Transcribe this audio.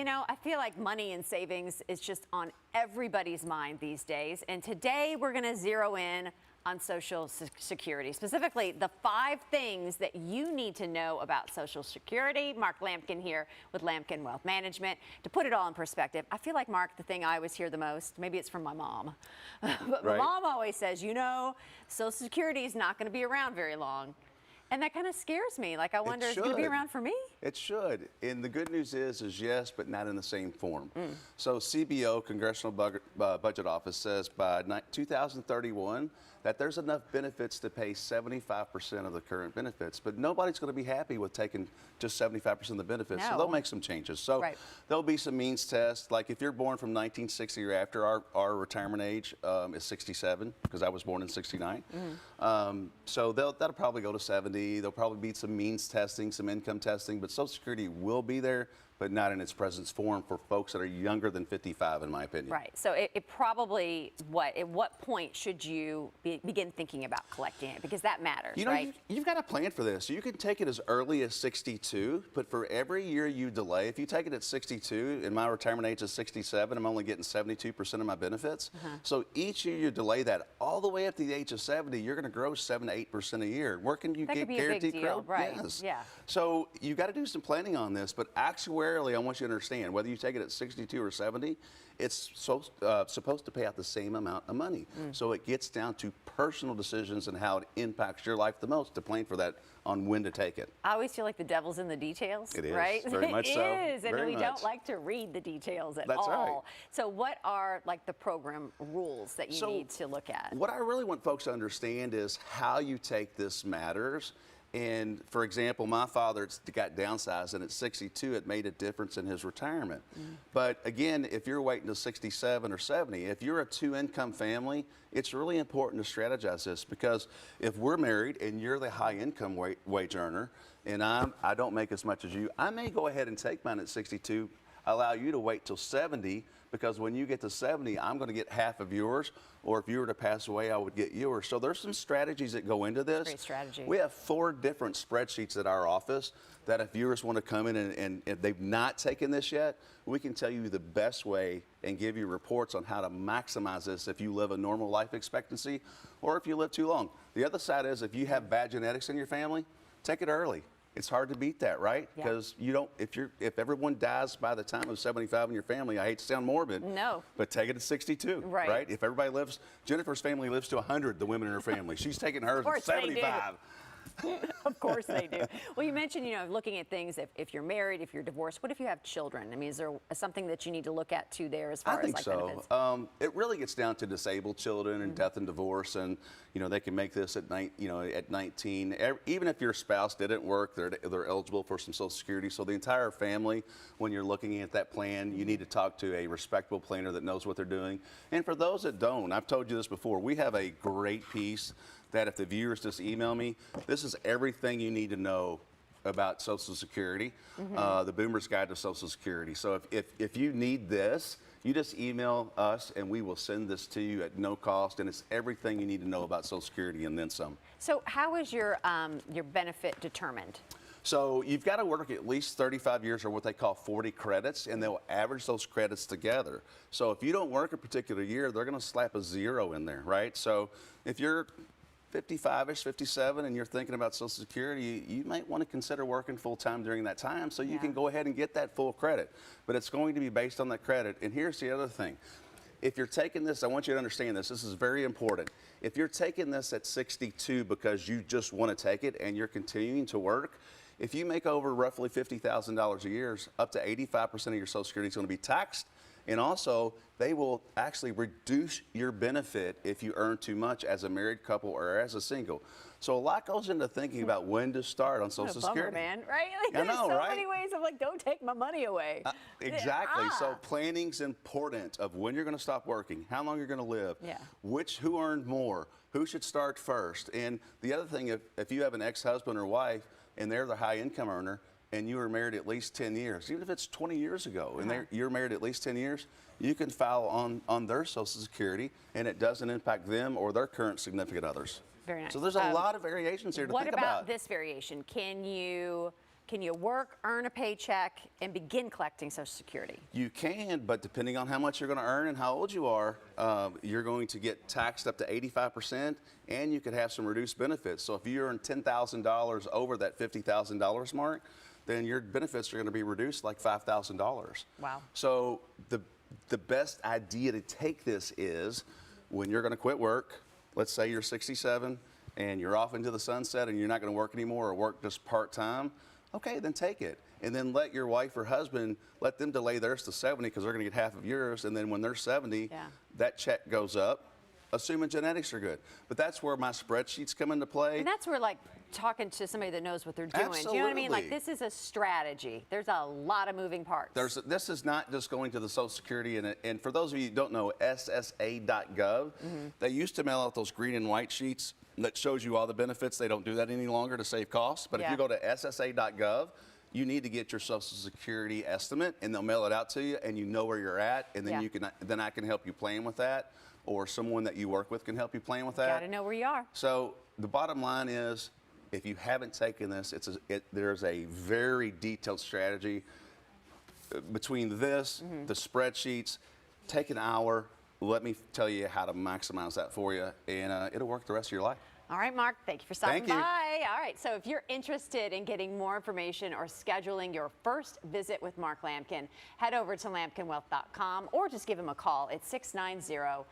You know, I feel like money and savings is just on everybody's mind these days. And today we're going to zero in on Social Security, specifically the 5 things that you need to know about Social Security. Mark Lamkin here with Lamkin Wealth Management. To put it all in perspective, I feel like, Mark, the thing I always hear the most, maybe it's from my mom, but my mom always says, you know, Social Security is not going to be around very long. And that kind of scares me. Like, I wonder, is it going to be around for me? It should. And the good news is yes, but not in the same form. So CBO, Congressional Budget Office, says by 2031 that there's enough benefits to pay 75% of the current benefits. But nobody's going to be happy with taking just 75% of the benefits. So they'll make some changes. So there'll be some means tests. Like if you're born from 1960 or after, our retirement age is 67, because I was born in 69. So that'll probably go to 70. There'll probably be some means testing, some income testing, but Social Security will be there, but not in its present form for folks that are younger than 55, in my opinion. Right. So it probably, at what point should you begin thinking about collecting it? Because that matters, you know, right? You've got to plan for this. You can take it as early as 62, but for every year you delay, if you take it at 62, and my retirement age is 67, I'm only getting 72% of my benefits. So each year you delay that all the way up to the age of 70, you're going to grow 7 to 8% a year. Where can you get guaranteed growth? Right. Yes. Yeah. So you got to do some planning on this, but actuarially, I want you to understand, whether you take it at 62 or 70, it's supposed to pay out the same amount of money. So it gets down to personal decisions and how it impacts your life the most to plan for that on when to take it. I always feel like the devil's in the details. It is, right? very much so. It is, and very we much. don't like to read the details at That's all. right. So what are like the program rules that you need to look at? What I really want folks to understand is how you take this matters. And for example, my father got downsized, and at 62, it made a difference in his retirement. But again, if you're waiting to 67 or 70, if you're a 2-income family, it's really important to strategize this, because if we're married and you're the high income wage earner, and I don't make as much as you, I may go ahead and take mine at 62, allow you to wait till 70, because when you get to 70, I'm going to get half of yours, or if you were to pass away, I would get yours. So there's some strategies that go into this. Great strategy. We have 4 different spreadsheets at our office that if viewers want to come in and they've not taken this yet, we can tell you the best way and give you reports on how to maximize this if you live a normal life expectancy or if you live too long. The other side is if you have bad genetics in your family, take it early. It's hard to beat that, right? Because you don't. If everyone dies by the time of 75 in your family, I hate to sound morbid. No. But take it at 62. Right. If everybody lives, Jennifer's family lives to 100. The women in her family, she's taking hers at 75. Of course they do. Well, you mentioned, you know, looking at things if you're married, if you're divorced. What if you have children? I mean, is there something that you need to look at too there as far as like benefits? It really gets down to disabled children and death and divorce, and you know they can make this at at 19. Even if your spouse didn't work, they're eligible for some Social Security. So the entire family, when you're looking at that plan, you need to talk to a respectable planner that knows what they're doing. And for those that don't, I've told you this before, we have a great piece that if the viewers just email me, this is everything you need to know about Social Security, the Boomer's Guide to Social Security. So if you need this, you just email us and we will send this to you at no cost, and it's everything you need to know about Social Security and then some. So how is your benefit determined? So you've got to work at least 35 years or what they call 40 credits, and they'll average those credits together. So if you don't work a particular year, they're going to slap a 0 in there, right? So if you're 55-ish, 57, and you're thinking about Social Security, you might want to consider working full-time during that time so you can go ahead and get that full credit. But it's going to be based on that credit. And here's the other thing. If you're taking this, I want you to understand this. This is very important. If you're taking this at 62 because you just want to take it and you're continuing to work, if you make over roughly $50,000 a year, up to 85% of your Social Security is going to be taxed. And also, they will actually reduce your benefit if you earn too much as a married couple or as a single. So a lot goes into thinking about when to start on Social Security. Man, right? Like, I know, there's so many ways of like, don't take my money away. Exactly. So planning's important of when you're going to stop working, how long you're going to live, who earned more, who should start first. And the other thing, if you have an ex-husband or wife and they're the high income earner, and you were married at least 10 years, even if it's 20 years ago, and you're married at least 10 years, you can file on their Social Security, and it doesn't impact them or their current significant others. Very nice. So there's a lot of variations here to think about. What about this variation? Can Can you work, earn a paycheck, and begin collecting Social Security? You can, but depending on how much you're going to earn and how old you are, you're going to get taxed up to 85%, and you could have some reduced benefits. So if you earn $10,000 over that $50,000 mark, then your benefits are going to be reduced like $5,000. Wow. So the best idea to take this is when you're going to quit work, let's say you're 67 and you're off into the sunset and you're not going to work anymore or work just part-time, okay, then take it. And then let your wife or husband, let them delay theirs to 70 because they're going to get half of yours. And then when they're 70, that check goes up, assuming genetics are good. But that's where my spreadsheets come into play. And that's where, like, talking to somebody that knows what they're doing. Absolutely. Do you know what I mean? Like, this is a strategy. There's a lot of moving parts. This is not just going to the Social Security. And for those of you who don't know, SSA.gov, they used to mail out those green and white sheets that shows you all the benefits. They don't do that any longer to save costs. But if you go to SSA.gov, you need to get your Social Security estimate, and they'll mail it out to you, and you know where you're at, and then then I can help you plan with that, or someone that you work with can help you plan with that. Got to know where you are. So the bottom line is, if you haven't taken this, there's a very detailed strategy between this, the spreadsheets. Take an hour. Let me tell you how to maximize that for you, and it'll work the rest of your life. All right, Mark, thank you for stopping Thank you. by. All right, so if you're interested in getting more information or scheduling your first visit with Mark Lamkin, head over to lamkinwealth.com or just give him a call at 690-6764.